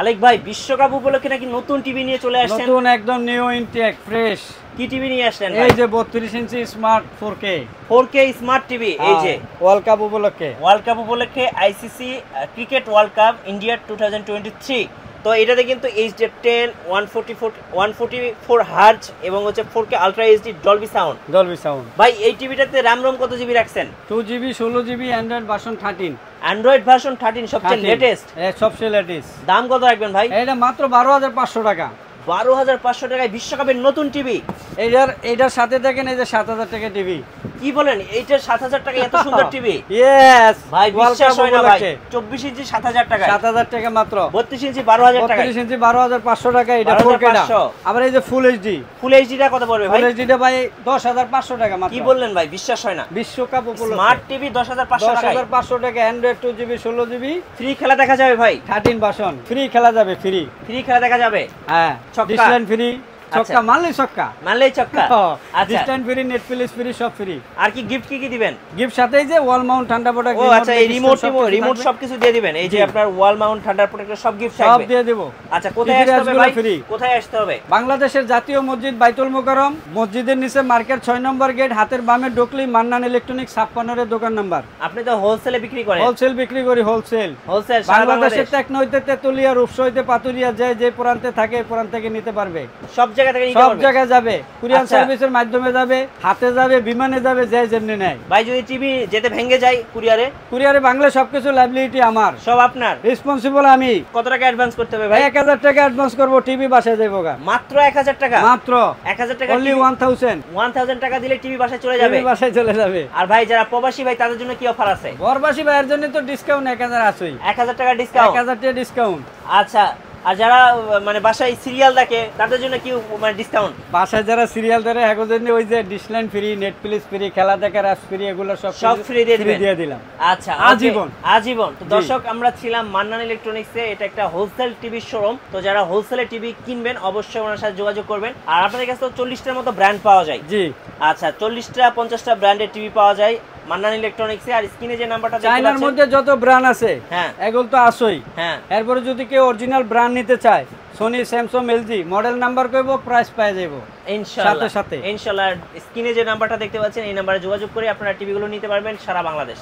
আলেক ভাই, বিশ্বকাপ উপলক্ষে নাকি নতুন টিভি নিয়ে চলে আসছেন? নতুন একদম নিউ ইনটেক ফ্রেশ। কি টিভি নিয়ে আসলেন? এই যে 32 ইঞ্চি স্মার্ট 4K স্মার্ট টিভি। এই যে ওয়ার্ল্ড কাপ উপলক্ষে ICC cricket world cup India 2023। তো এটাতে কিন্তু HD10 144 হার্জ এবং হচ্ছে 4K ultra HD Dolby sound. ভাই এই টিভিটাতে RAM ROM কত জিবি রাখছেন? 2GB 16GB Android version 13। Android version 13 সবচেয়ে লেটেস্ট। সবচেয়ে লেটেস্ট। দাম কত রাখবেন ভাই? এটা মাত্র 12500 টাকা। 12500 টাকায় বিশ্বকাপের নতুন টিভি। এইটার সাথে দেখেন এই যে 7000 টাকা টিভি। কি বলেন, এইটার 7000 টাকা এত সুন্দর টিভি? ইয়েস ভাই, বিশ্বাস হয় না ভাই। 24 ইঞ্চি 7000 টাকা। 7000 টাকা মাত্র। 32 ইঞ্চি 12000 টাকা। 32 ইঞ্চি 12500 টাকা। এটা 4K টা। আবার এই যে ফুল এইচডি টা কত পড়বে ভাই? ফুল এইচডি টা ভাই 10500 টাকা মাত্র। কি বললেন ভাই, বিশ্বাস হয় না। বিশ্বকাপ উপলক্ষে স্মার্ট টিভি 10500 টাকা। 10500 টাকা অ্যান্ড্রয়েড 2GB 16GB ফ্রি খেলা দেখা যাবে ভাই। 13 ভার্সন ফ্রি খেলা যাবে। ফ্রি খেলা দেখা যাবে। হ্যাঁ, ডিসলাইন ফ্রি। ছক্কা মারলেই ছক্কা। আচ্ছা, ডিসলাইন ফ্রি, নেটফ্লিক্স ফ্রি, সব ফ্রি। আর কি গিফট কি দিবেন? গিফট সাথেই যে ওয়াল মাউন্ট ঠান্ডা প্রোটেক্ট। ও আচ্ছা, এই রিমোট সবকিছু দিয়ে দিবেন। এই যে আপনার ওয়াল মাউন্ট ঠান্ডা প্রোটেক্টর সব গিফট থাকবে। সব দিয়ে দেব। আচ্ছা, কোথায় আসতে হবে ভাই? কোথায় আসতে হবে? বাংলাদেশের জাতীয় মসজিদ বাইতুল মোকাররম, মসজিদের নিচে মার্কেট 6 নম্বর গেট, হাতের বামে ঢুকলেই মান্নান ইলেকট্রনিক্স 56 এর দোকান নাম্বার। আপনি তো হোলসেলে বিক্রি করেন? হোলসেল বিক্রি করি। হোলসেল বাংলাদেশের টেকনো হইতে তেতুলিয়া, রূপসা হইতে পাতুরিয়া, যে প্রান্তে থাকে প্রান্ত থেকে নিতে পারবে। সব জায়গা থেকে নিতে পারবে। যাবে কুরিয়ার সার্ভিসের মাধ্যমে যাবে, হাতে যাবে, বিমানে যাবে, যে যেমনি নেয়। ভাই যদি টিভি যেতে ভেঙে যায় কুরিয়ারে বাংলা সবকিছু লাইবিলিটি আমার, সব আপনার, রেসপন্সিবল আমি। কত টাকা অ্যাডভান্স করতে হবে ভাই? 1000 টাকা অ্যাডভান্স করব, টিভি বাসায় যাবো। মাত্র 1000 টাকা? মাত্র 1000 টাকা। অনলি 1000 টাকা দিলে টিভি বাসায় চলে যাবে। আর ভাই যারা প্রবাসী ভাই তাদের জন্য কি অফার আছে? প্রবাসী ভাইয়ের জন্য তো ডিসকাউন্ট 1000 আছেই। 1000 টাকা ডিসকাউন্ট। 1000 টাকা ডিসকাউন্ট। আচ্ছা, আর যারা মানে বাসায় সিরিয়াল দেখে তাদের জন্য কি মানে ডিসকাউন্ট? বাসায় যারা সিরিয়াল ধরে এর জন্য ওই যে ডিসলাইন ফ্রি, নেটফ্লিক্স ফ্রি, খেলা দেখার অ্যাপ ফ্রি, এগুলো সব ফ্রি দিয়ে দিলাম। আচ্ছা, আজীবন। তো দর্শক, আমরা ছিলাম মান্নান ইলেকট্রনিক্সে। এটা একটা হোলসেল টিভি শোরুম। তো যারা হোলসেলে টিভি কিনবেন অবশ্যই ওনার সাথে যোগাযোগ করবেন। আর আপনাদের কাছে তো 40টার মতো ব্র্যান্ড পাওয়া যায়। জি আচ্ছা, 40টা 50টা ব্র্যান্ডের টিভি পাওয়া যায় মান্নান ইলেকট্রনিক্সে। আর স্ক্রিনে যে নাম্বারটা দেখতে পাচ্ছেন, চায়নার মধ্যে যত ব্র্যান্ড আছে হ্যাঁ এগুলো তো আসেই। হ্যাঁ, এরপরে যদি কেউ অরিজিনাল ব্র্যান্ড নিতে চায়, Sony, Samsung, LG, model number কইবো, প্রাইস পেয়ে যাবো ইনশাআল্লাহ। স্ক্রিনে যে নাম্বারটা দেখতে পাচ্ছেন এই নাম্বারে যোগাযোগ করে আপনারা টিভিগুলো নিতে পারবেন সারা বাংলাদেশ।